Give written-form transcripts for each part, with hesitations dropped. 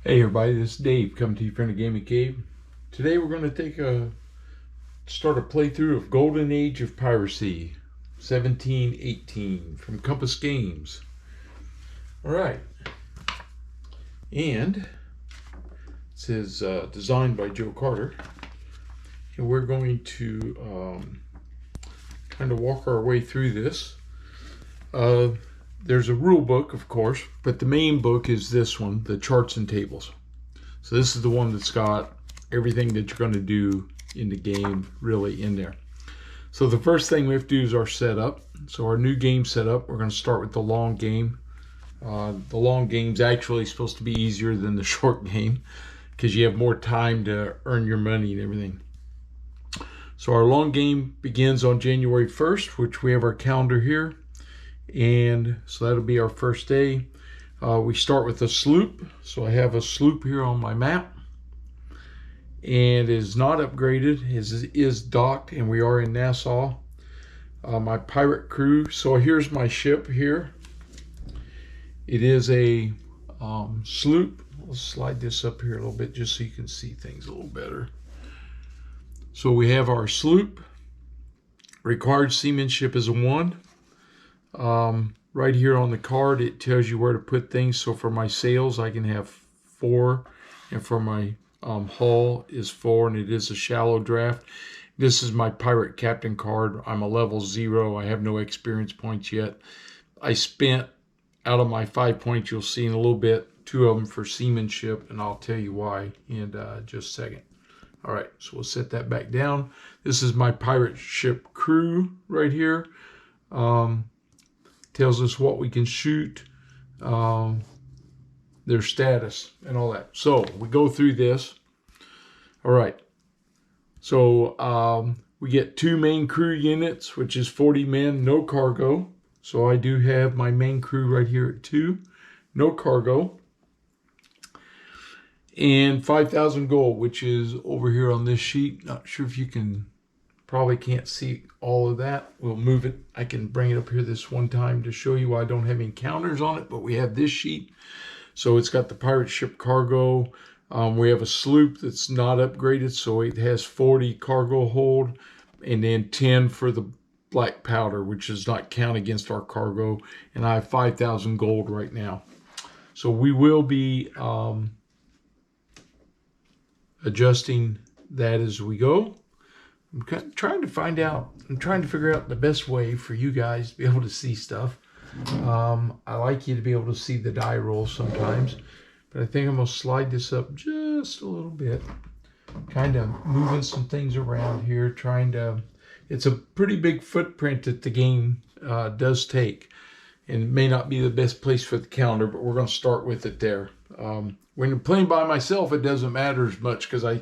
Hey everybody, this is Dave coming to you from the Gaming Cave. Today we're going to start a playthrough of Golden Age of Piracy 1718 from Compass Games. Alright, and it says designed by Joe Carter. And we're going to kind of walk our way through this. There's a rule book, of course, but the main book is this one, the charts and tables. So this is the one that's got everything that you're going to do in the game really in there. So the first thing we have to do is our setup. So our new game setup, we're going to start with the long game. The long game's actually supposed to be easier than the short game because you have more time to earn your money and everything. So our long game begins on January 1st, which we have our calendar here. And so that'll be our first day. We start with a sloop. So I have a sloop here on my map. And it is not upgraded. It is docked, and we are in Nassau. My pirate crew. So here's my ship here. It is a sloop. Let's slide this up here a little bit just so you can see things a little better. So we have our sloop. Required seamanship is a 1. Right here on the card it tells you where to put things. So for my sails I can have 4, and for my hull is 4, and it is a shallow draft. This is my pirate captain card. I'm a level 0. I have no experience points yet. I spent, out of my 5 points you'll see in a little bit, 2 of them for seamanship, and I'll tell you why in just a second. Alright, so we'll set that back down. This is my pirate ship crew right here. Tells us what we can shoot, their status and all that. So we go through this. All right. So we get 2 main crew units, which is 40 men, no cargo. So I do have my main crew right here at 2, no cargo. And 5,000 gold, which is over here on this sheet. Not sure if you can, probably can't see all of that. We'll move it. I can bring it up here this one time to show you why I don't have any counters on it, but we have this sheet. So it's got the pirate ship cargo. We have a sloop that's not upgraded, so it has 40 cargo hold, and then 10 for the black powder, which does not count against our cargo. And I have 5,000 gold right now. So we will be adjusting that as we go. I'm trying to figure out the best way for you guys to be able to see stuff. I like you to be able to see the die roll sometimes, but I think I'm going to slide this up just a little bit. Kind of moving some things around here, it's a pretty big footprint that the game does take. And it may not be the best place for the calendar, but we're going to start with it there. When I'm playing by myself, it doesn't matter as much because I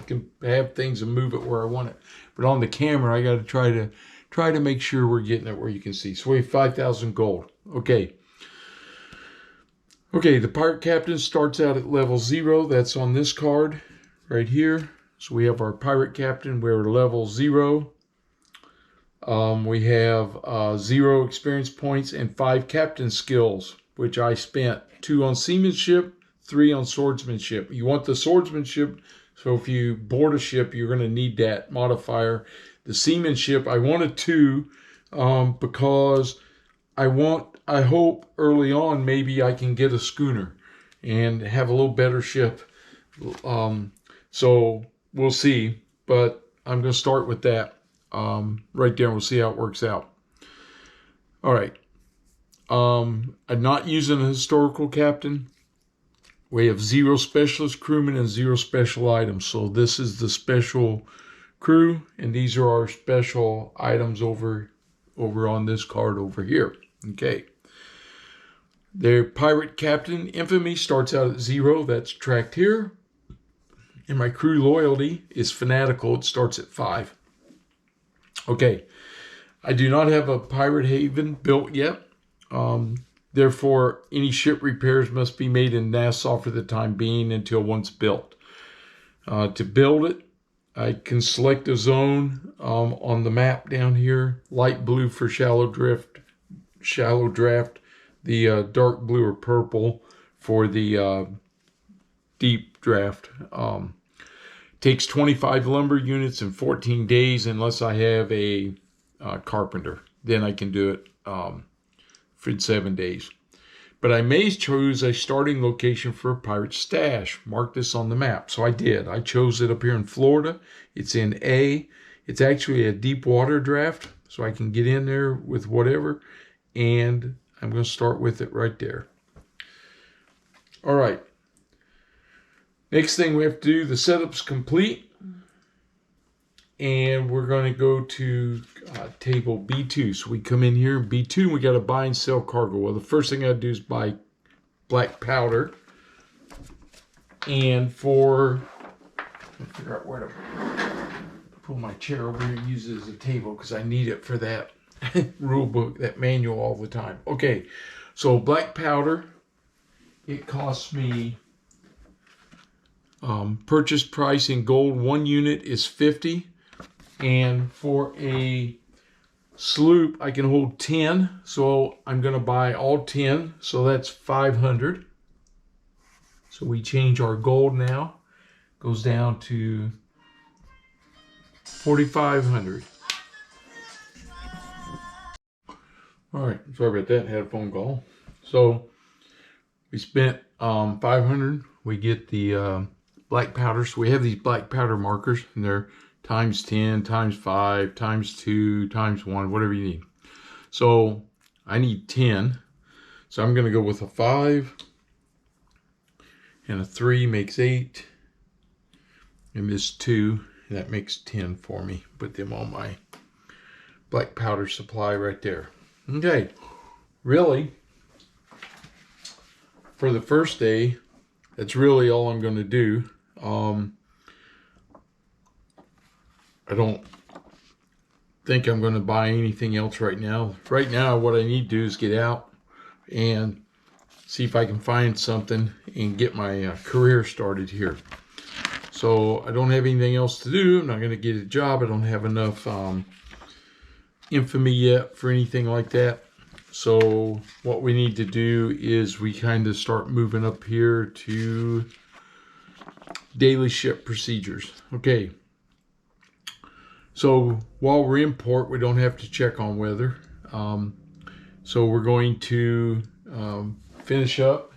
can have things and move it where I want it. But on the camera, I got to try to make sure we're getting it where you can see. So we have 5,000 gold. Okay. Okay, the pirate captain starts out at level 0. That's on this card right here. So we have our pirate captain. We're level 0. We have 0 experience points and 5 captain skills, which I spent 2 on seamanship, 3 on swordsmanship. You want the swordsmanship, so if you board a ship, you're going to need that modifier. The seamanship, I wanted 2 because I hope early on maybe I can get a schooner and have a little better ship. So we'll see, but I'm going to start with that right there, and we'll see how it works out. All right. I'm not using a historical captain. We have 0 specialist crewmen and 0 special items. So this is the special crew, and these are our special items over on this card over here. Okay. Their pirate captain infamy starts out at 0. That's tracked here. And my crew loyalty is fanatical. It starts at 5. Okay. I do not have a pirate haven built yet. Therefore, any ship repairs must be made in Nassau for the time being until one's built. To build it, I can select a zone on the map down here. Light blue for shallow draft, the dark blue or purple for the deep draft. Takes 25 lumber units in 14 days unless I have a carpenter. Then I can do it for 7 days. But I may choose a starting location for a pirate stash. Mark this on the map. So I did. I chose it up here in Florida. It's in A. It's actually a deep water draft, so I can get in there with whatever. And I'm going to start with it right there. All right. Next thing we have to do, the setup's complete. And we're going to go to table B2. So we come in here in B2 and we got to buy and sell cargo. Well, the first thing I do is buy black powder. And for, figure out where to pull my chair over here and use it as a table because I need it for that rule book, that manual all the time. Okay, so black powder, it costs me, purchase price in gold, 1 unit is 50. And for a sloop, I can hold 10. So I'm going to buy all 10. So that's 500. So we change our gold now. Goes down to 4,500. All right, sorry about that. Had a phone call. So we spent 500. We get the black powder. So we have these black powder markers, and they're times 10, times 5, times 2, times 1, whatever you need. So I need 10. So I'm going to go with a 5. And a 3 makes 8. And this 2, that makes 10 for me. Put them on my black powder supply right there. Okay. Really, for the first day, that's really all I'm going to do. I don't think I'm going to buy anything else right now. Right now, what I need to do is get out and see if I can find something and get my career started here. So I don't have anything else to do. I'm not going to get a job. I don't have enough infamy yet for anything like that. So what we need to do is we kind of start moving up here to daily ship procedures. Okay. So while we're in port, we don't have to check on weather. So we're going to finish up.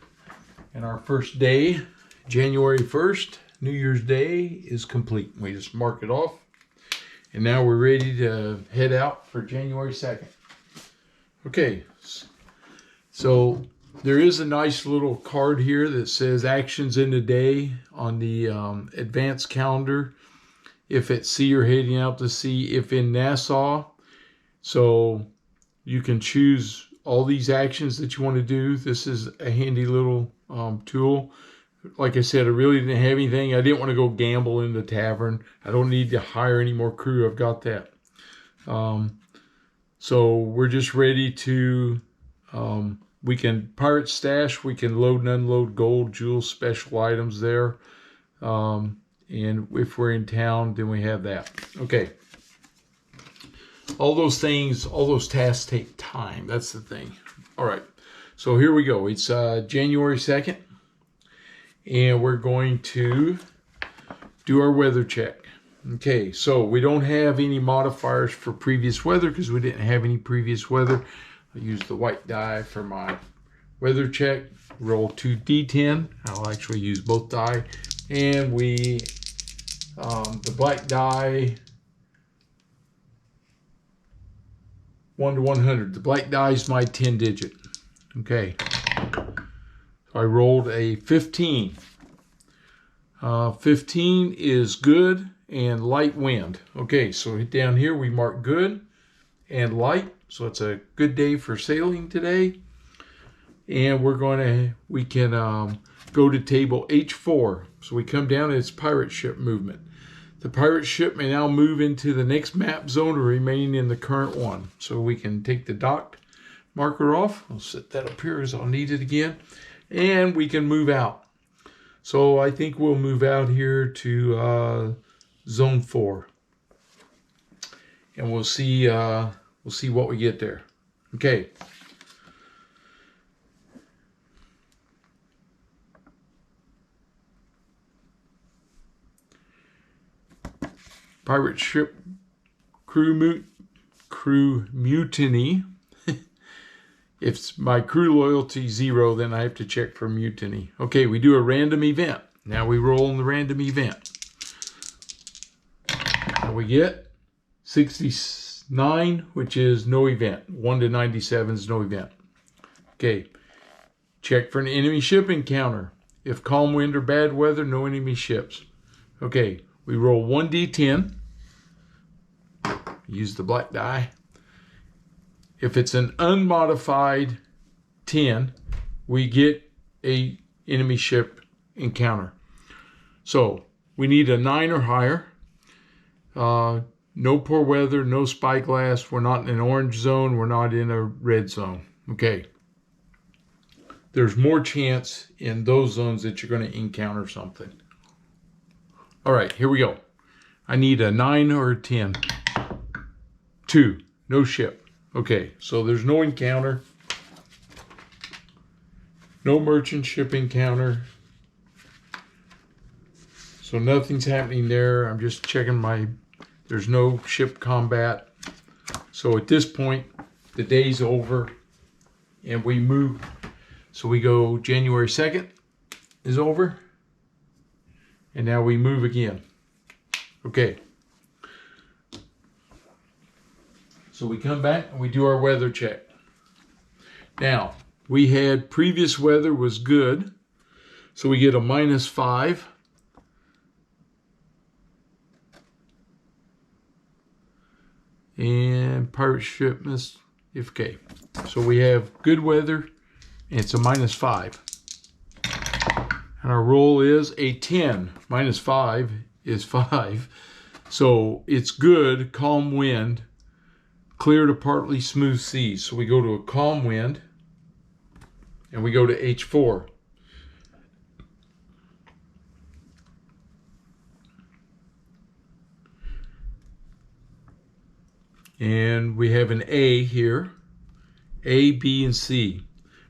And our first day, January 1st, New Year's Day, is complete. We just mark it off. And now we're ready to head out for January 2nd. Okay, so there is a nice little card here that says actions in the day on the advanced calendar. If at sea or heading out to sea, if in Nassau. So you can choose all these actions that you want to do. This is a handy little tool. Like I said, I really didn't have anything. I didn't want to go gamble in the tavern. I don't need to hire any more crew. I've got that. So we're just ready to, we can pirate stash. We can load and unload gold, jewels, special items there. And if we're in town, then we have that. Okay. All those things, all those tasks take time. That's the thing. All right. So here we go. It's January 2nd. And we're going to do our weather check. Okay. So we don't have any modifiers for previous weather because we didn't have any previous weather. I used the white die for my weather check. Roll 2 D10. I'll actually use both die. And we... the black die, 1 to 100. The black die is my 10 digit. Okay. So I rolled a 15. 15 is good and light wind. Okay, so down here we mark good and light. So it's a good day for sailing today. And we can go to table H4. So we come down, it's pirate ship movement. The pirate ship may now move into the next map zone or remain in the current one. So we can take the docked marker off. I'll set that up here because I'll need it again. And we can move out. So I think we'll move out here to zone 4. And we'll see what we get there. Okay. pirate ship crew mutiny. If my crew loyalty 0, then I have to check for mutiny. Okay, we do a random event. Now we roll in the random event. And we get 69, which is no event. 1 to 97 is no event. Okay, check for an enemy ship encounter. If calm wind or bad weather, no enemy ships. Okay, we roll 1d10. Use the black die. If it's an unmodified 10, we get a enemy ship encounter. So we need a 9 or higher. No poor weather, no spyglass. We're not in an orange zone. We're not in a red zone. Okay. There's more chance in those zones that you're going to encounter something. All right, here we go. I need a 9 or a 10. 2, no ship. Okay, so there's no encounter. No merchant ship encounter. So nothing's happening there. I'm just checking there's no ship combat. So at this point, the day's over and we move. So we go January 2nd is over. And now we move again. Okay. So we come back and we do our weather check. Now, we had previous weather was good. So we get a -5. And pirate ship miss okay. So we have good weather and it's a -5. And our roll is a 10. -5 is 5. So it's good, calm wind. Clear to partly smooth seas. So we go to a calm wind and we go to H4. And we have an A here. A, B, and C.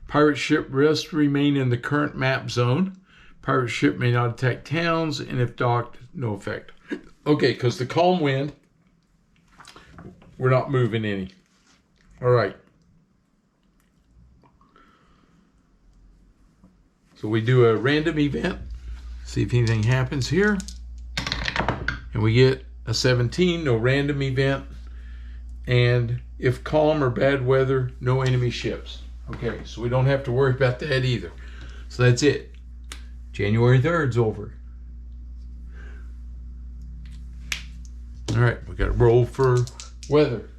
Pirate ship must remain in the current map zone. Pirate ship may not attack towns, and if docked, no effect. Okay, because the calm wind, we're not moving any. All right. So we do a random event. See if anything happens here. And we get a 17, no random event. And if calm or bad weather, no enemy ships. Okay, so we don't have to worry about that either. So that's it. January 3rd's over. All right, we got to roll for weather.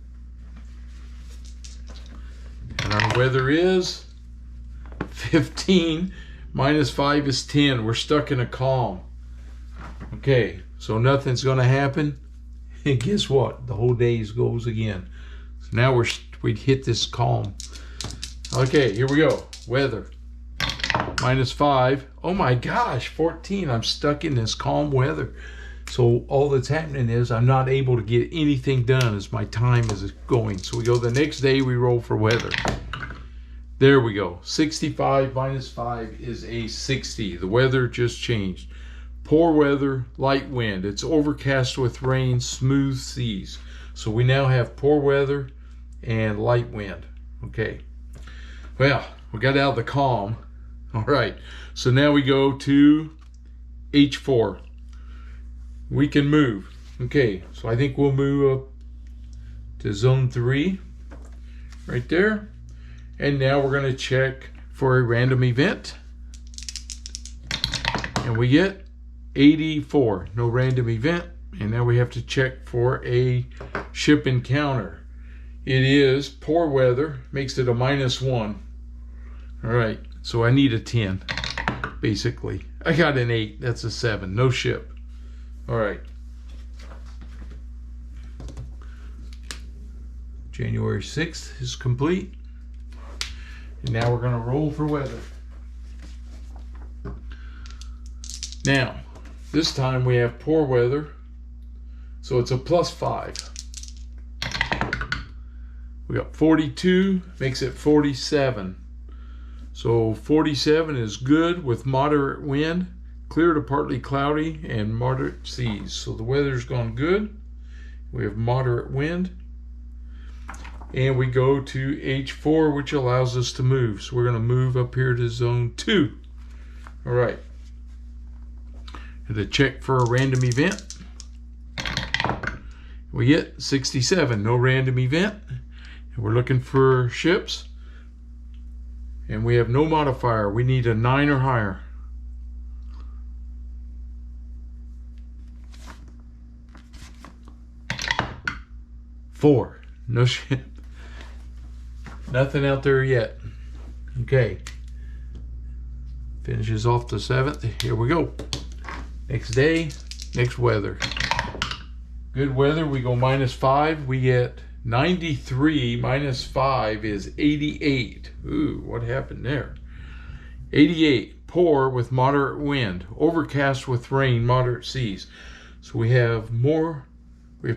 And our weather is 15. -5 is 10. We're stuck in a calm. Okay, so nothing's going to happen. And guess what? The whole day goes again. So now we hit this calm. Okay, here we go. Weather. -5. Oh my gosh, 14. I'm stuck in this calm weather. So all that's happening is I'm not able to get anything done as my time is going. So we go the next day, we roll for weather. There we go. 65 -5 is a 60. The weather just changed. Poor weather, light wind. It's overcast with rain, smooth seas. So we now have poor weather and light wind. Okay. Well, we got out of the calm. All right. So now we go to H4. We can move. Okay. So I think we'll move up to zone 3 right there. And now we're going to check for a random event. And we get 84, no random event. And now we have to check for a ship encounter. It is poor weather, makes it a -1. All right, so I need a 10, basically. I got an 8, that's a 7, no ship. All right. January 6th is complete. And now we're going to roll for weather. Now, this time we have poor weather, so it's a +5. We got 42, makes it 47. So 47 is good with moderate wind, clear to partly cloudy, and moderate seas. So the weather's gone good. We have moderate wind. And we go to H4, which allows us to move. So we're going to move up here to zone 2. All right. And to check for a random event, we get 67, no random event. And we're looking for ships. And we have no modifier. We need a 9 or higher. Four, no ship. Nothing out there yet. Okay. Finishes off the 7th. Here we go. Next day, next weather. Good weather, we go -5. We get 93 minus 5 is 88. Ooh, what happened there? 88. Poor with moderate wind. Overcast with rain, moderate seas. So we have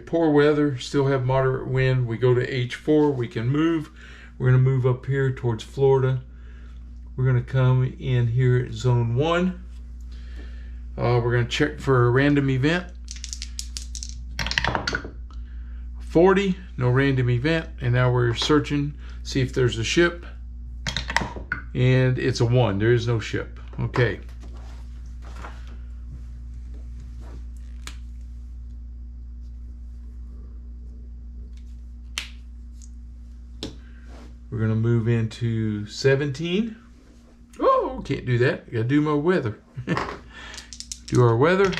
poor weather, still have moderate wind. We go to H4, we can move. We're going to move up here towards Florida. We're going to come in here at zone 1. We're going to check for a random event. 40, no random event. And now we're searching, see if there's a ship. And it's a 1, there is no ship. Okay. We're going to move into 17. Oh, can't do that. Got to do my weather. Do our weather.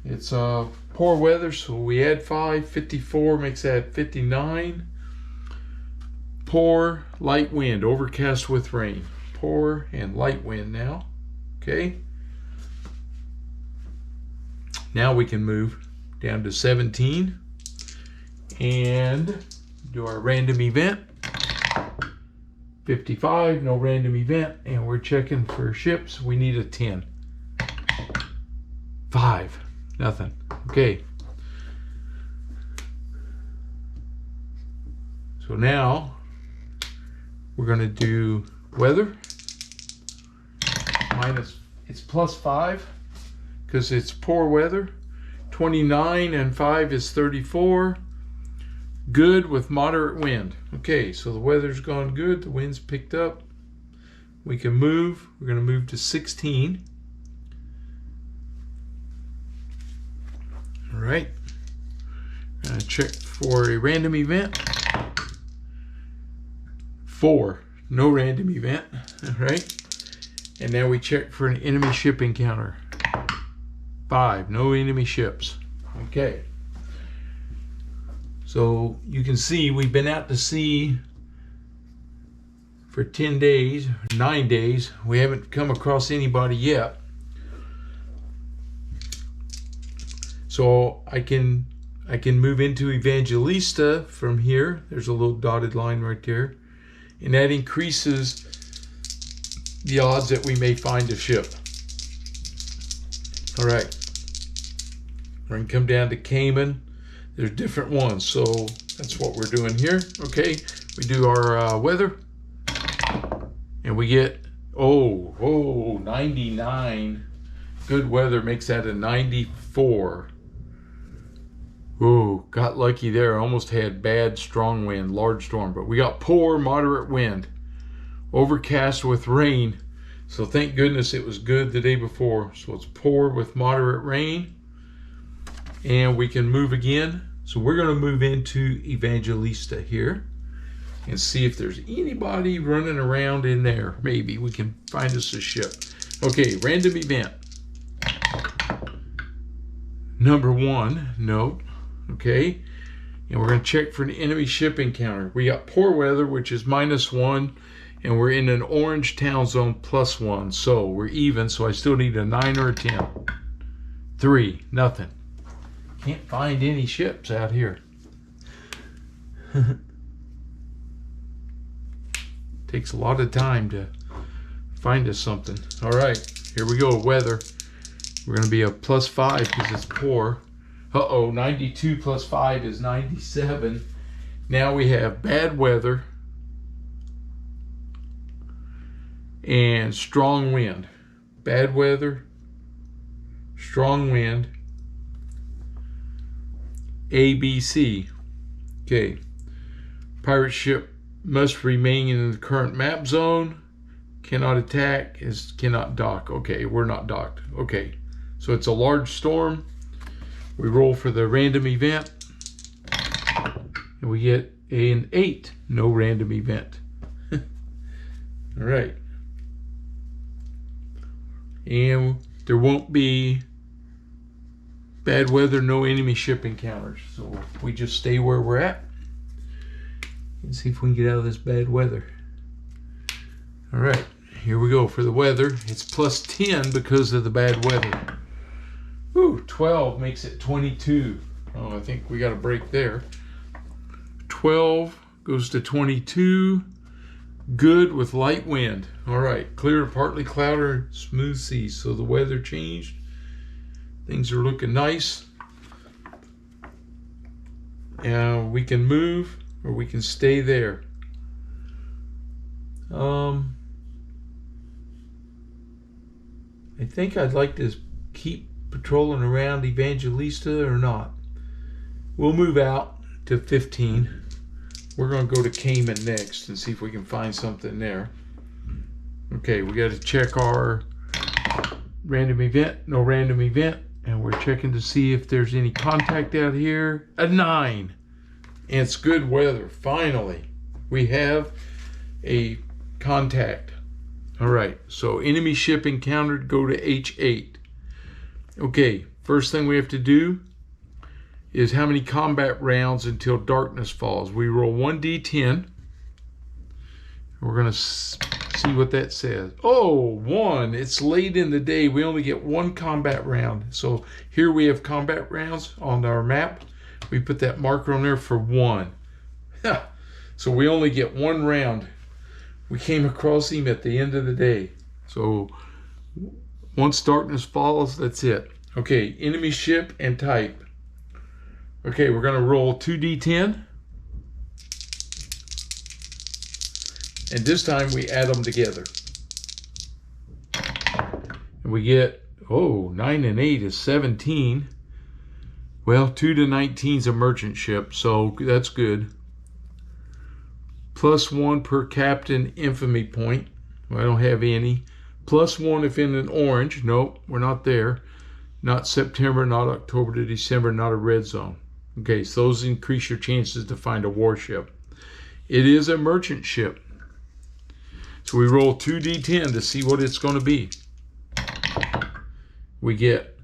It's poor weather, so we add 5. 54 makes that 59. Poor, light wind, overcast with rain. Poor and light wind now. Okay. Now we can move down to 17 and do our random event. 55, no random event, and we're checking for ships. We need a 10. 5, nothing. Okay. So now we're going to do weather. It's +5 because it's poor weather. 29 and 5 is 34. Good with moderate wind. Okay, so the weather's gone good. The wind's picked up. We can move. We're going to move to 16. All right. We're going to check for a random event. 4, no random event. All right. And now we check for an enemy ship encounter. 5, no enemy ships. Okay. So you can see we've been out to sea for 10 days, 9 days. We haven't come across anybody yet. So I can move into Evangelista from here. There's a little dotted line right there. And that increases the odds that we may find a ship. All right. We're going to come down to Cayman. There's different ones, so that's what we're doing here. Okay, we do our weather, and we get 99. Good weather makes that a 94. Oh, got lucky there. Almost had bad strong wind, large storm, but we got poor moderate wind, overcast with rain. So thank goodness it was good the day before. So it's poor with moderate rain. And we can move again. So we're going to move into Evangelista here and see if there's anybody running around in there. Maybe we can find us a ship. Okay, random event. Number 1, no. Okay, and we're going to check for an enemy ship encounter. We got poor weather, which is -1, and we're in an orange town zone +1. So we're even, so I still need a 9 or a 10. 3, nothing. Can't find any ships out here. Takes a lot of time to find us something. All right, here we go, weather. We're going to be a +5 because it's poor. Uh-oh, 92 + 5 is 97. Now we have bad weather and strong wind. Bad weather, strong wind, A, B, C. Okay. Pirate ship must remain in the current map zone. Cannot attack, cannot dock. Okay, we're not docked. Okay, so it's a large storm. We roll for the random event, and we get an 8. No random event. All right. And there won't be bad weather, no enemy ship encounters. So we just stay where we're at and see if we can get out of this bad weather. All right, here we go for the weather. It's plus 10 because of the bad weather. Ooh, 12 makes it 22. Oh, I think we got a break there. 12 goes to 22. Good with light wind. All right, clear to partly cloudy, smooth seas. So the weather changed. Things are looking nice. And we can move or we can stay there. I think I'd like to keep patrolling around Evangelista or not. We'll move out to 15. We're going to go to Cayman next and see if we can find something there. Okay, we got to check our random event. No random event. And we're checking to see if there's any contact out here. A 9. And it's good weather. Finally, we have a contact. All right, so enemy ship encountered, go to H8. Okay, first thing we have to do is how many combat rounds until darkness falls. We roll 1d10. We're going to see what that says. Oh, 1. It's late in the day. We only get 1 combat round. So here we have combat rounds on our map. We put that marker on there for 1. So we only get 1 round. We came across him at the end of the day. So once darkness falls, that's it. Okay, enemy ship and type. Okay, we're going to roll 2d10. And this time we add them together. And we get, 9 and 8 is 17. Well, 2 to 19 is a merchant ship, so that's good. Plus 1 per captain infamy point. Well, I don't have any. Plus 1 if in an orange. Nope, we're not there. Not September, not October to December, not a red zone. Okay, so those increase your chances to find a warship. It is a merchant ship. So we roll 2d10 to see what it's going to be. We get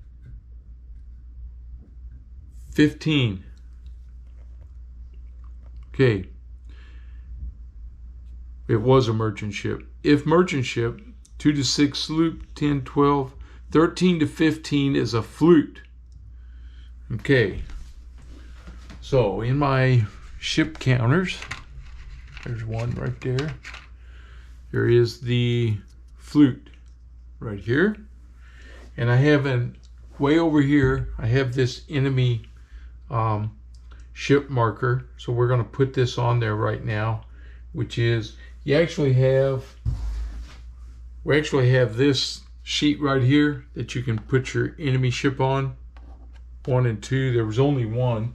15. Okay. It was a merchant ship. If merchant ship, 2 to 6 sloop, 10, 12, 13 to 15 is a flute. Okay. So in my ship counters, there's one right there. There is the flute right here. And I have way over here, I have this enemy ship marker. So we're going to put this on there right now, which is, we actually have this sheet right here that you can put your enemy ship on. 1 and 2, there was only 1.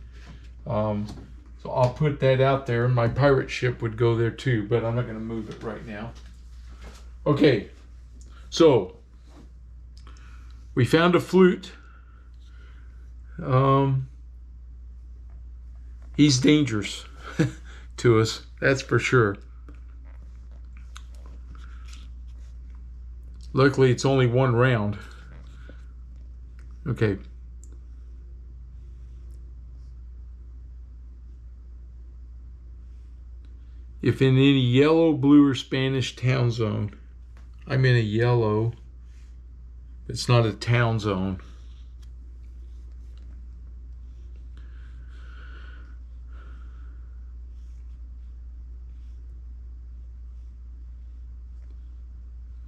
So I'll put that out there, and my pirate ship would go there too, but I'm not going to move it right now. Okay, so we found a flute. He's dangerous to us, that's for sure. Luckily, it's only 1 round. Okay. If in any yellow, blue, or Spanish town zone, I'm in a yellow. It's not a town zone.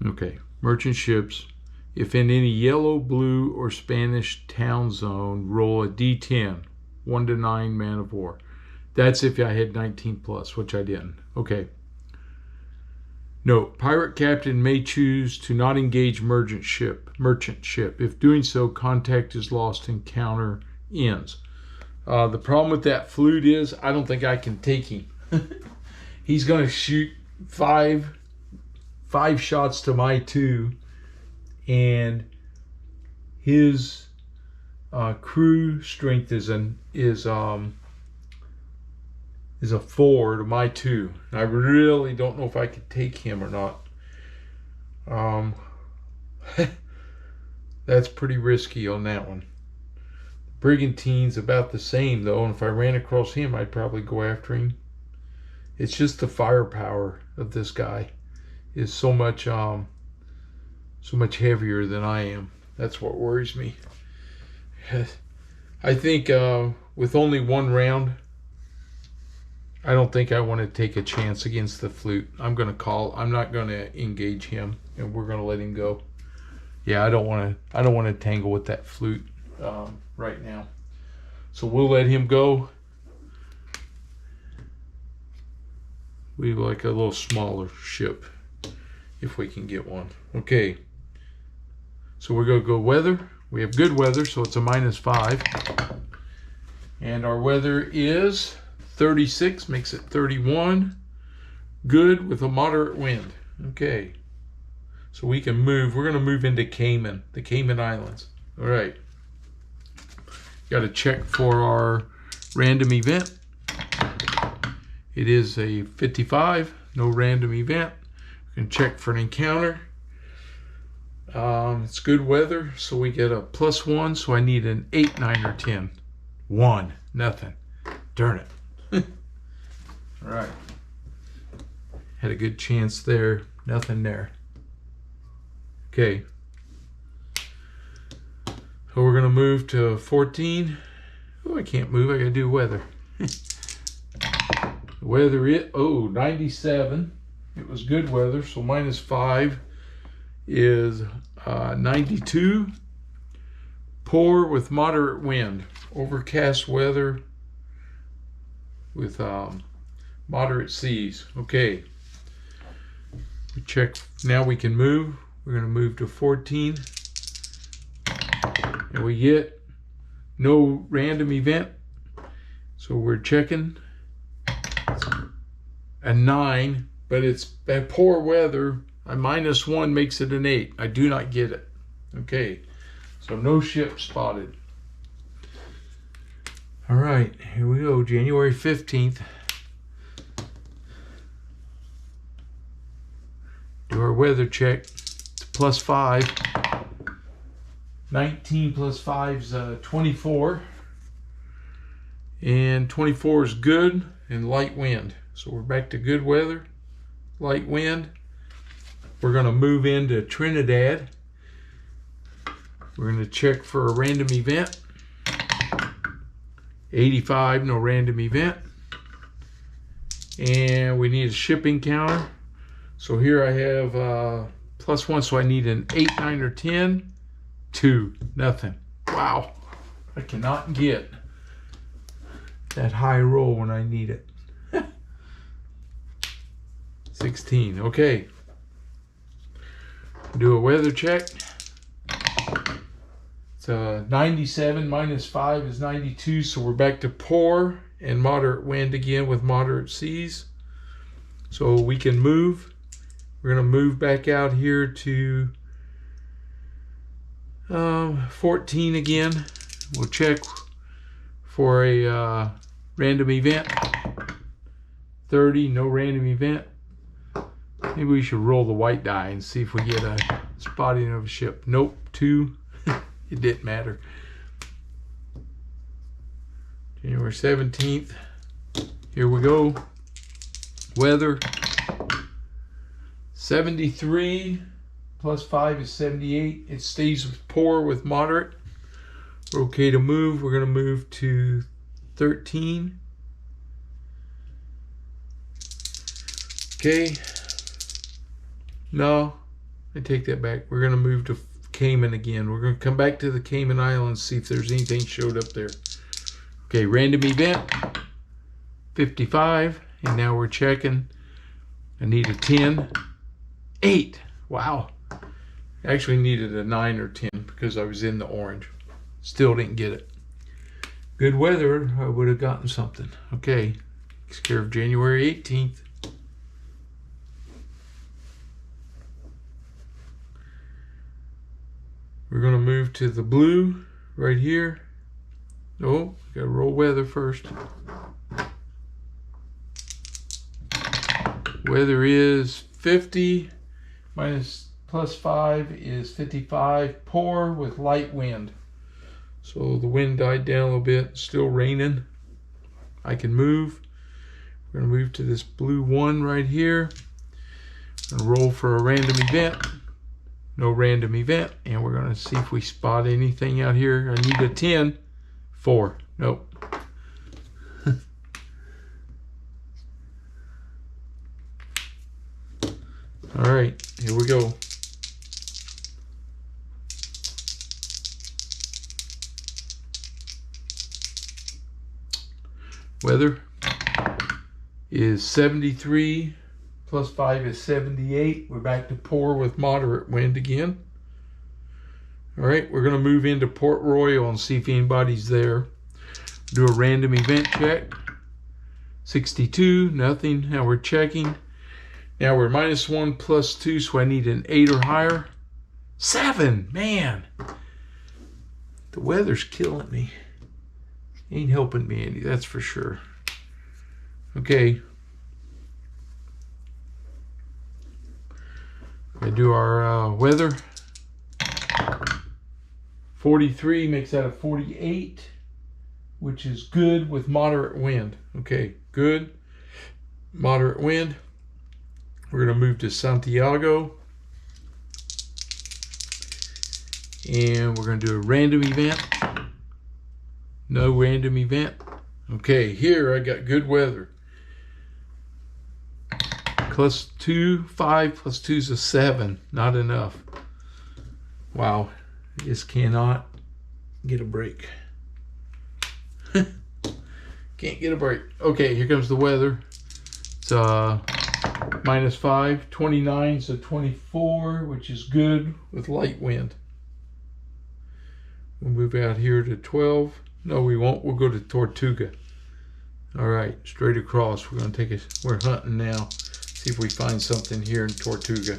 Okay, merchant ships. If in any yellow, blue, or Spanish town zone, roll a d10, 1 to 9 man of war. That's if I had 19 plus, which I didn't. Okay. Note, pirate captain may choose to not engage merchant ship. If doing so, contact is lost and counter ends. The problem with that flute is I don't think I can take him. He's going to shoot five shots to my 2, and his crew strength is a 4 to my 2. I really don't know if I could take him or not. That's pretty risky on that one. Brigantine's about the same though, and if I ran across him, I'd probably go after him. It's just the firepower of this guy is so much heavier than I am. That's what worries me. I think with only 1 round, I don't think I want to take a chance against the flute. I'm not going to engage him, and we're going to let him go. Yeah, I don't want to tangle with that flute right now. So we'll let him go. We like a little smaller ship if we can get one. Okay. So we're going to go weather. We have good weather, so it's a -5. And our weather is 36, makes it 31. Good with a moderate wind. Okay. So we can move. We're going to move into Cayman, the Cayman Islands. All right. Got to check for our random event. It is a 55, no random event. We can check for an encounter. It's good weather, so we get a +1, so I need an 8, 9, or 10. 1, nothing. Darn it. All right. Had a good chance there, nothing there. Okay. So we're going to move to 14. Oh, I can't move, I got to do weather. Weather, 97. It was good weather, so -5 is 92. Poor with moderate wind. Overcast weather with moderate seas. Okay. We check. Now we can move. We're going to move to 14. And we get no random event. So we're checking. A 9, but it's bad poor weather. A -1 makes it an 8. I do not get it. Okay, so no ship spotted. All right, here we go. January 15th. Do our weather check. It's +5. 19 + 5 is 24. And 24 is good and light wind. So we're back to good weather, light wind. We're going to move into Trinidad. We're going to check for a random event. 85, no random event. And we need a shipping counter. So here I have +1, so I need an 8, 9, or 10. 2, nothing. Wow, I cannot get that high roll when I need it. 16, okay. Do a weather check. It's 97 -5 is 92, so we're back to poor and moderate wind again with moderate seas. So we can move. We're going to move back out here to 14 again. We'll check for a random event. 30, no random event. Maybe we should roll the white die and see if we get a spotting of a ship. Nope, 2. It didn't matter. January 17th. Here we go. Weather. 73 +5 is 78. It stays poor with moderate. We're okay to move. We're going to move to 13. Okay. No, I take that back. We're going to move to Cayman again. We're going to come back to the Cayman Islands, see if there's anything showed up there. Okay, random event. 55. And now we're checking. I need a 10. 8. Wow. I actually needed a 9 or 10 because I was in the orange. Still didn't get it. Good weather, I would have gotten something. Okay, takes care of January 18th. We're going to move to the blue right here. Oh, got to roll weather first. Weather is 50 minus plus 5 is 55. Poor with light wind. So the wind died down a little bit. Still raining. I can move. We're going to move to this blue 1 right here. I'm going to roll for a random event. No random event. And we're going to see if we spot anything out here. I need a 10. 4. Nope. All right, here we go. Weather is 73, plus 5 is 78. We're back to poor with moderate wind again. All right, we're going to move into Port Royal and see if anybody's there. Do a random event check. 62, nothing. Now we're checking. Now we're -1 plus 2, so I need an 8 or higher. 7, man. The weather's killing me. Ain't helping me any, that's for sure. Okay. I do our weather. 43 makes that a 48, which is good with moderate wind. Okay, good. Moderate wind. We're going to move to Santiago. And we're going to do a random event. No random event. Okay, here I got good weather. Plus 2, 5 plus 2 is a 7. Not enough. Wow. I just cannot get a break. Can't get a break. Okay, here comes the weather. It's -5, 29, so 24, which is good with light wind. We'll move out here to 12. No, we won't. We'll go to Tortuga. All right, straight across. We're going to take it. We're hunting now. See if we find something here in Tortuga.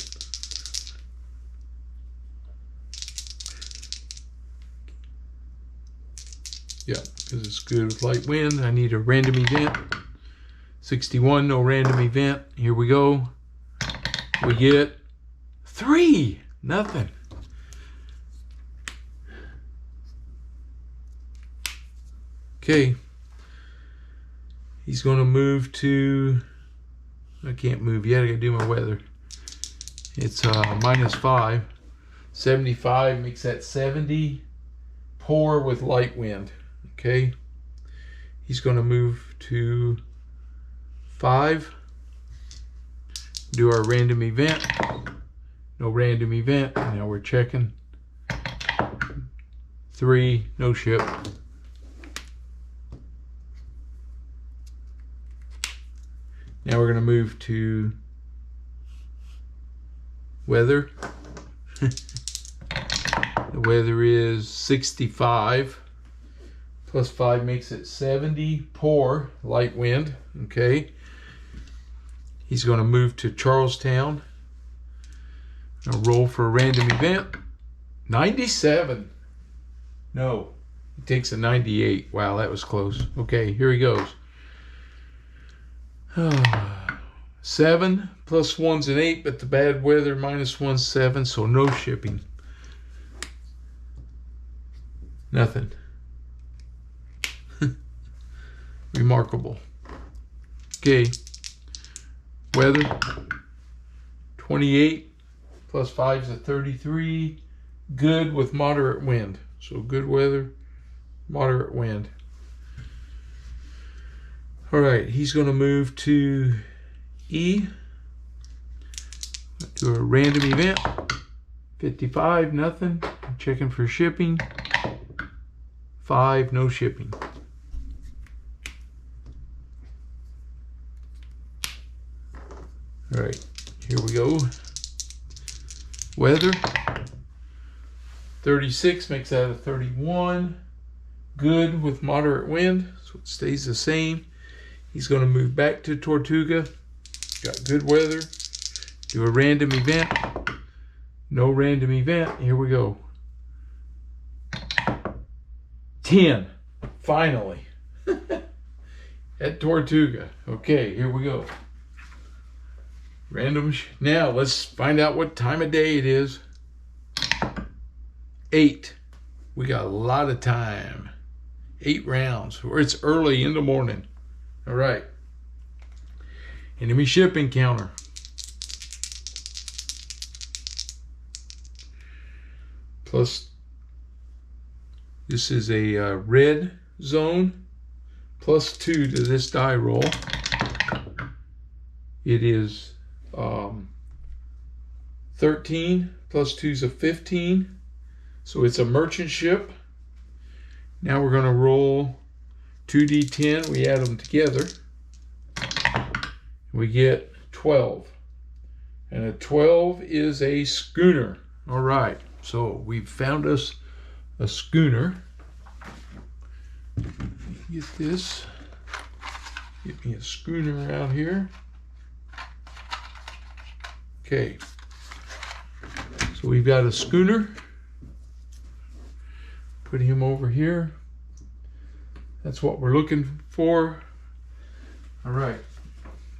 Yeah, because it's good with light wind. I need a random event. 61, no random event. Here we go. We get 3. Nothing. Okay. He's going to move to... I can't move yet. I got to do my weather. It's -5. 75 makes that 70. Poor with light wind. Okay. He's going to move to 5. Do our random event. No random event. Now we're checking. 3. No ship. Now we're going to move to weather. The weather is 65. Plus 5 makes it 70. Poor, light wind. Okay. He's going to move to Charlestown. I'll roll for a random event. 97. No. He takes a 98. Wow, that was close. Okay, here he goes. 7 plus 1's an 8, but the bad weather -1's 7, so no shipping. Nothing. Remarkable. Okay. Weather. 28 plus 5 is a 33. Good with moderate wind. So good weather, moderate wind. All right, he's going to move to E. Do a random event. 55, nothing. I'm checking for shipping. 5, no shipping. All right, here we go. Weather. 36 makes that a 31. good with moderate wind, so it stays the same. He's going to move back to Tortuga. Got good weather. Do a random event. No random event. Here we go. 10. Finally. At Tortuga. Okay, here we go. Random. Now, let's find out what time of day it is. 8. We got a lot of time. 8 rounds. Or it's early in the morning. All right. Enemy ship encounter. Plus, this is a red zone. +2 to this die roll. It is 13 +2 is a 15. So it's a merchant ship. Now we're going to roll 2d10. We add them together. We get 12. And a 12 is a schooner. All right. So we've found us a schooner. Get this. Get me a schooner out here. Okay. So we've got a schooner. Put him over here. That's what we're looking for. All right.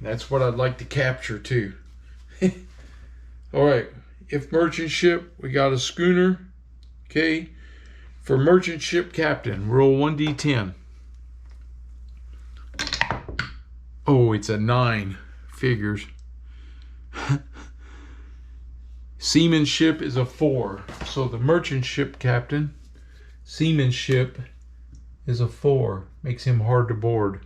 That's what I'd like to capture too. All right. If merchant ship, we got a schooner. Okay. For merchant ship captain, roll 1d10. Oh, it's a 9. Figures. Seamanship is a 4. So the merchant ship captain, seamanship is a 4. Makes him hard to board.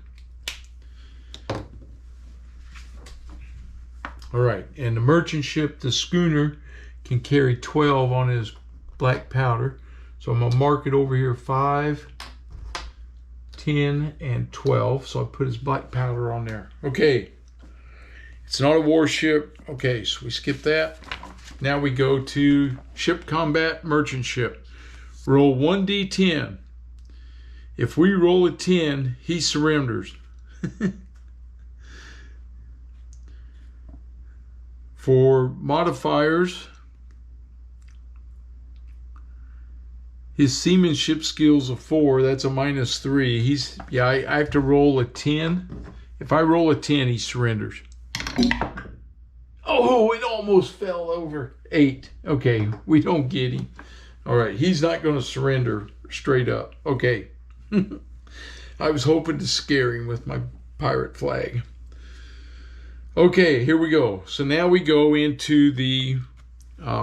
All right, and the merchant ship, the schooner, can carry 12 on his black powder. So I'm gonna mark it over here, 5, 10, and 12. So I put his black powder on there. Okay, it's not a warship. Okay, so we skip that. Now we go to ship combat, merchant ship. Roll 1d10. If we roll a 10, he surrenders. For modifiers, his seamanship skills a 4. That's a -3. I have to roll a 10. If I roll a 10, he surrenders. Oh, it almost fell over. 8. Okay, we don't get him. All right, he's not going to surrender straight up. Okay. I was hoping to scare him with my pirate flag. Okay, here we go. So now we go into the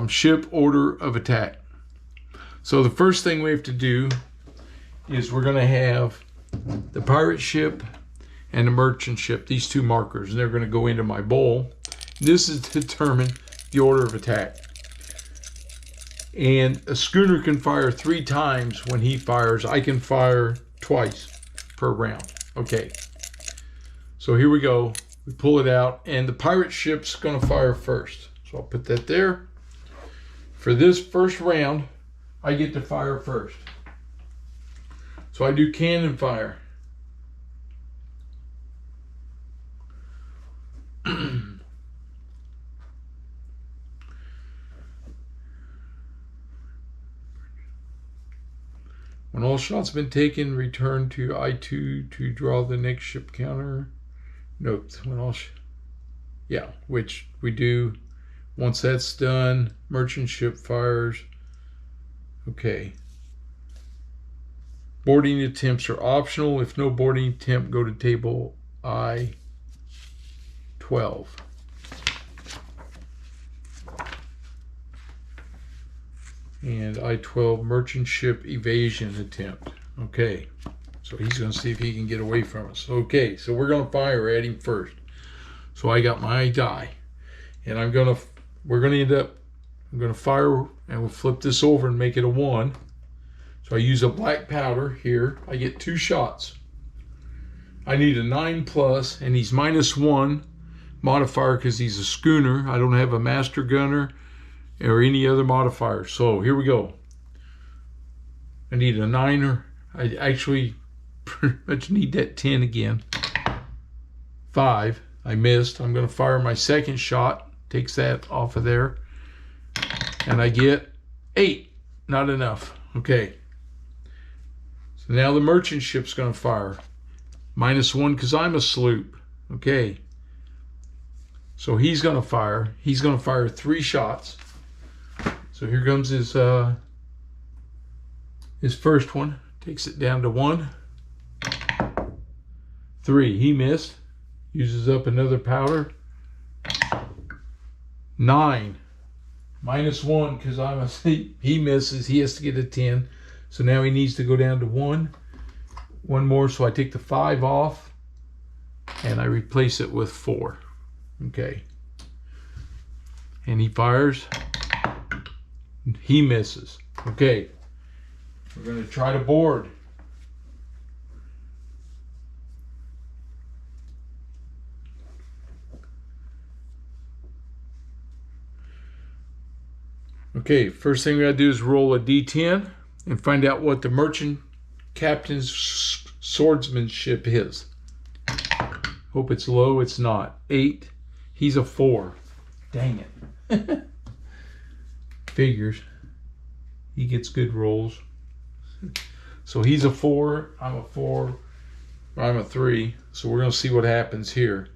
ship order of attack. So the first thing we have to do is we're going to have the pirate ship and the merchant ship, these two markers, and they're going to go into my bowl. This is to determine the order of attack. And a schooner can fire 3 times when he fires. I can fire twice per round. Okay. So here we go. We pull it out, and the pirate ship's going to fire first. So I'll put that there. For this first round, I get to fire first. So I do cannon fire. When all shots have been taken, return to I2 to draw the next ship counter. Nope. Which we do. Once that's done, merchant ship fires. Okay. Boarding attempts are optional. If no boarding attempt, go to table I12. And I12 merchant ship evasion attempt. Okay. So he's going to see if he can get away from us. Okay, so we're going to fire at him first. So I got my die. And I'm going to fire, and we'll flip this over and make it a 1. So I use a black powder here. I get 2 shots. I need a 9+, and he's -1 modifier because he's a schooner. I don't have a master gunner or any other modifier. So here we go. I need a 9 I actually pretty much need that 10 again. 5. I missed. I'm going to fire my second shot. Takes that off of there. And I get 8. Not enough. Okay. So now the merchant ship's going to fire. -1 because I'm a sloop. Okay. So he's going to fire. He's going to fire 3 shots. So here comes his first one. Takes it down to 1. 3. He missed. Uses up another powder. 9. -1 because I'm a sleep. He misses. He has to get a 10. So now he needs to go down to 1. One more. So I take the 5 off and I replace it with 4. Okay. And he fires. He misses. Okay. We're going to try to board. Okay, first thing we gotta do is roll a d10 and find out what the merchant captain's swordsmanship is. Hope it's low. It's not. 8. He's a 4. Dang it. Figures. He gets good rolls. So he's a 4. I'm a 4. I'm a 3. So we're gonna see what happens here.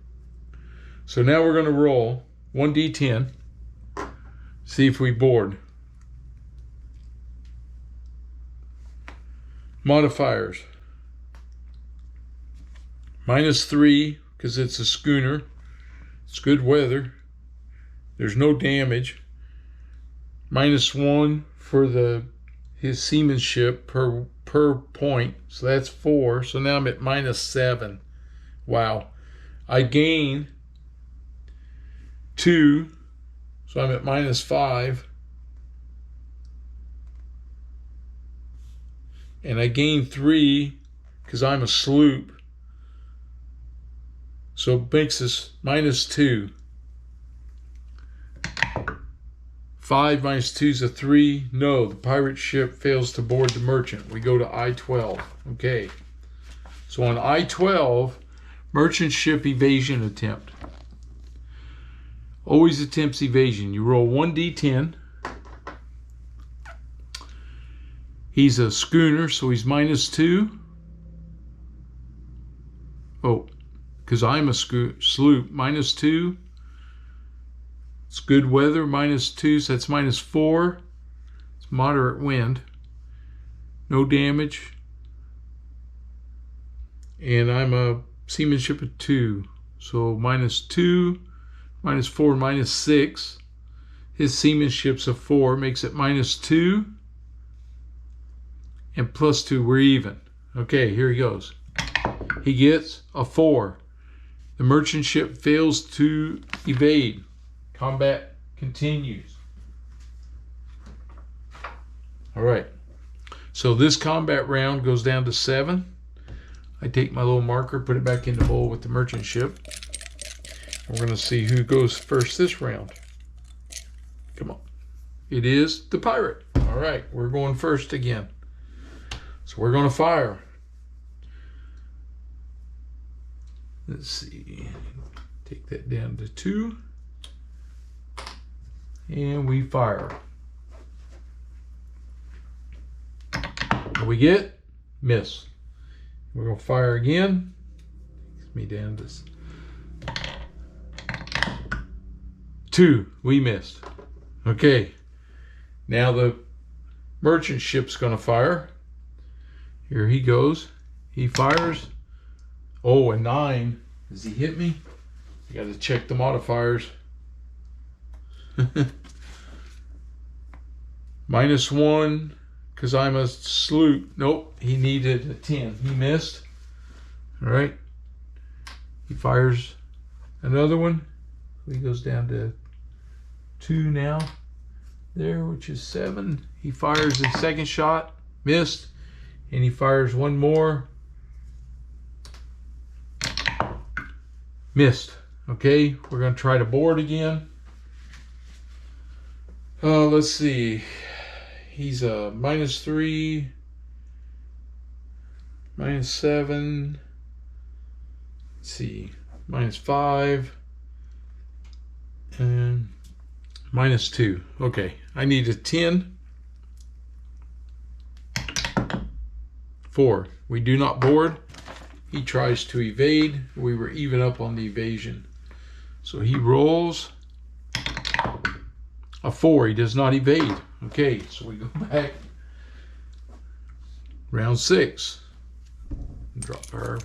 So now we're gonna roll 1d10. See if we board. Modifiers. -3 because it's a schooner. It's good weather. There's no damage. -1 for his seamanship per point. So that's 4. So now I'm at -7. Wow. I gain 2. So I'm at -5. And I gain 3 because I'm a sloop. So it makes us -2. 5 - 2 is a 3. No, the pirate ship fails to board the merchant. We go to I-12. Okay. So on I-12, merchant ship evasion attempt. Always attempts evasion. You roll 1d10. He's a schooner, so he's -2. Oh, because I'm a sloop. -2. It's good weather. -2, so that's -4. It's moderate wind. No damage. And I'm a seamanship of 2. So -2. -4, -6. His seamanship's a 4, makes it -2. And +2, we're even. Okay, here he goes. He gets a 4. The merchant ship fails to evade. Combat continues. All right. So this combat round goes down to 7. I take my little marker, put it back in the bowl with the merchant ship. We're going to see who goes first this round. Come on. It is the pirate. All right, we're going first again. So we're going to fire. Let's see. Take that down to 2. And we fire. What we get? Miss. We're going to fire again. Takes me down to 2. We missed. Okay. Now the merchant ship's going to fire. Here he goes. He fires. Oh, a 9. Does he hit me? I got to check the modifiers. -1 because I'm a sloop. Nope. He needed a 10. He missed. All right. He fires another one. He goes down to 2 now. There, which is 7. He fires his second shot. Missed. And he fires one more. Missed. Okay, we're going to try to board again. Let's see. He's a -3. -7. Let's see, -5 and -2. Okay, I need a 10. 4. We do not board. He tries to evade. We were even up on the evasion. So he rolls a 4. He does not evade. Okay, so we go back. Round 6. Drop our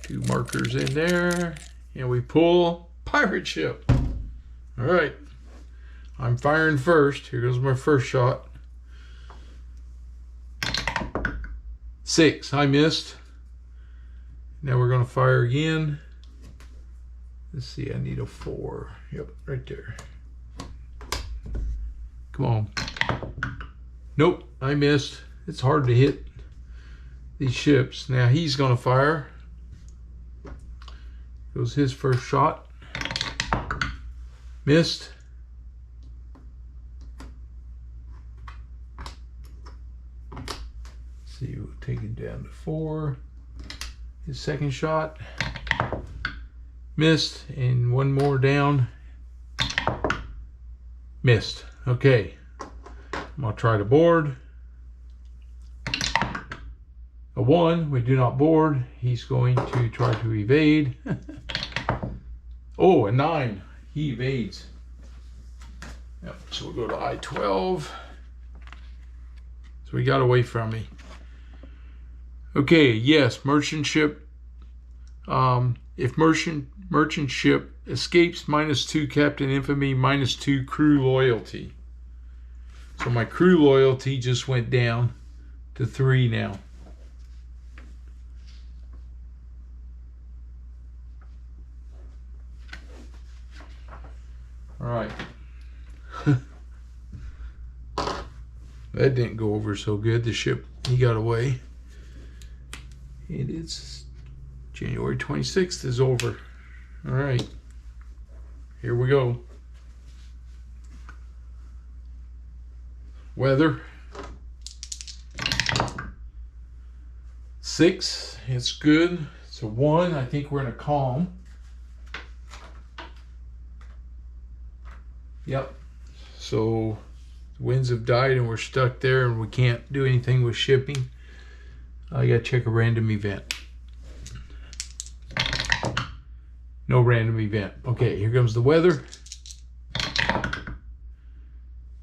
2 markers in there. And we pull pirate ship. All right. I'm firing first. Here goes my first shot. 6. I missed. Now we're going to fire again. Let's see. I need a 4. Yep, right there. Come on. Nope, I missed. It's hard to hit these ships. Now he's going to fire. Goes his first shot. Missed. See, we'll take it down to 4. His second shot. Missed. And one more down. Missed. Okay. I'm going to try to board. A 1. We do not board. He's going to try to evade. Oh, a 9. He evades. Yep. So we'll go to I-12. So he got away from me. Okay, yes, merchant ship. If merchant ship escapes, -2 captain infamy, -2 crew loyalty. So my crew loyalty just went down to 3 now. All right. That didn't go over so good. The ship, he got away. And it's January 26th is over. All right. Here we go. Weather. 6. It's good. It's a 1. I think we're in a calm. Yep. So winds have died and we're stuck there and we can't do anything with shipping. I gotta check a random event. No random event. Okay, here comes the weather.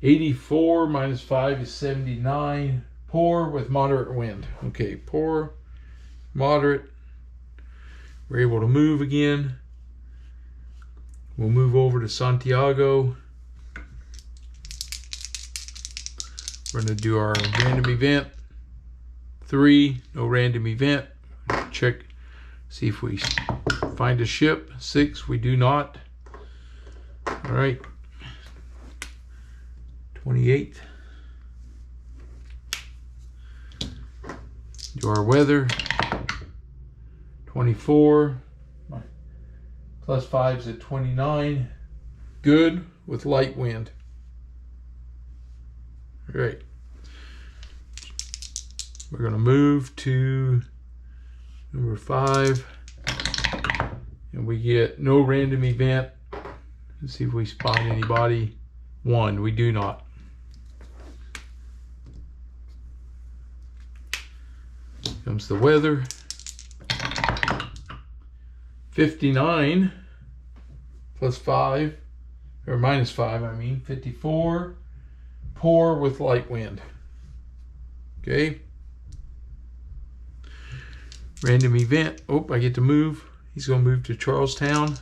84 -5 is 79. Poor with moderate wind. Okay, poor, moderate. We're able to move again. We'll move over to Santiago. We're going to do our random event. 3, no random event. Check, see if we find a ship. 6, we do not. All right. 28. Do our weather. 24. +5's at 29. Good with light wind. All right. We're going to move to number 5. And we get no random event. Let's see if we spot anybody. 1, we do not. Comes the weather. 59 +5, or -5, I mean. 54, poor with light wind. Okay. Random event. Oh, I get to move. He's going to move to Charlestown.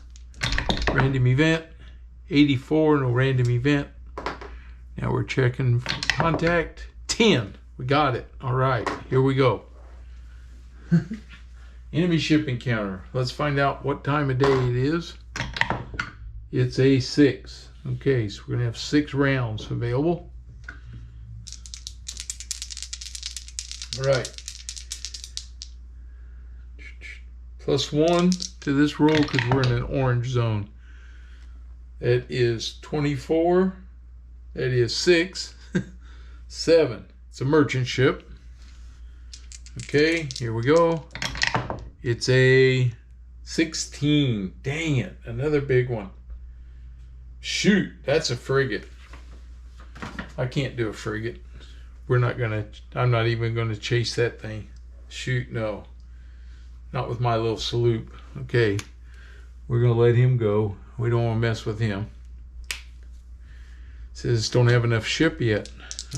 Random event. 84, no random event. Now we're checking for contact. 10. We got it. All right, here we go. Enemy ship encounter. Let's find out what time of day it is. It's a 6. Okay, so we're going to have 6 rounds available. All right. +1 to this roll because we're in an orange zone. That is 24. That is 6. 7. It's a merchant ship. Okay, here we go. It's a 16. Dang it, another big one. Shoot, that's a frigate. I can't do a frigate. I'm not even gonna chase that thing. Shoot, no. Not with my little sloop. Okay, we're gonna let him go. We don't want to mess with him. It says don't have enough ship yet.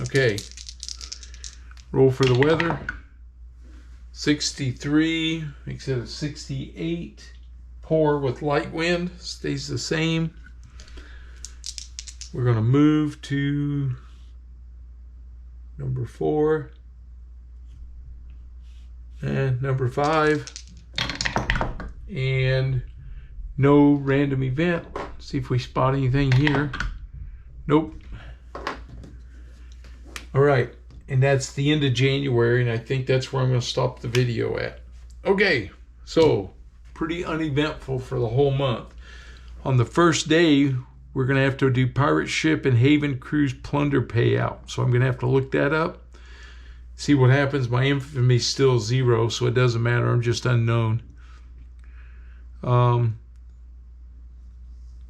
Okay, roll for the weather. 63 makes it a 68. Pour with light wind, stays the same. We're gonna move to number 4 and number 5, and no random event. See if we spot anything here. Nope. All right, and that's the end of January, and I think that's where I'm going to stop the video at. Okay, so pretty uneventful for the whole month. On the first day, we're going to have to do pirate ship and haven cruise plunder payout. So I'm going to have to look that up, see what happens. My infamy is still 0, so it doesn't matter. I'm just unknown. And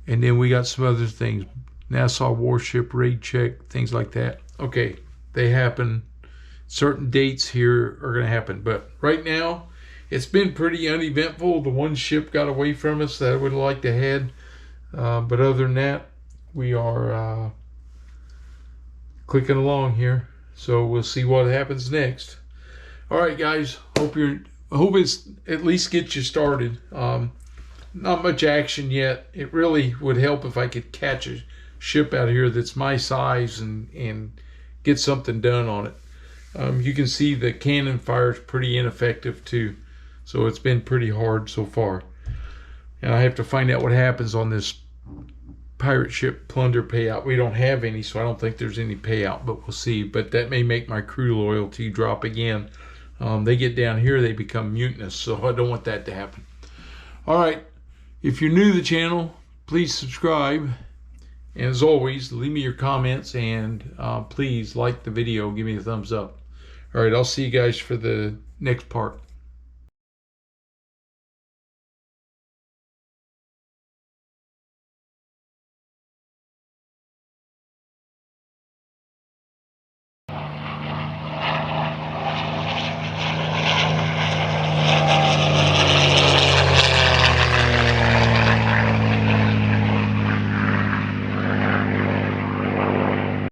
then we got some other things. Nassau warship, raid check, things like that. Okay, they happen. Certain dates here are going to happen. But right now, it's been pretty uneventful. The one ship got away from us that I would have liked to have. But other than that, we are clicking along here. So we'll see what happens next. All right, guys. Hope it's at least gets you started. Not much action yet. It really would help if I could catch a ship out here that's my size and get something done on it. You can see the cannon fire is pretty ineffective too. So it's been pretty hard so far. And I have to find out what happens on this pirate ship plunder payout. We don't have any, so I don't think there's any payout, but we'll see. But that may make my crew loyalty drop again. They get down here, they become mutinous, so I don't want that to happen. All right, if you're new to the channel, please subscribe. And as always, leave me your comments, and please like the video, give me a thumbs up. All right, I'll see you guys for the next part.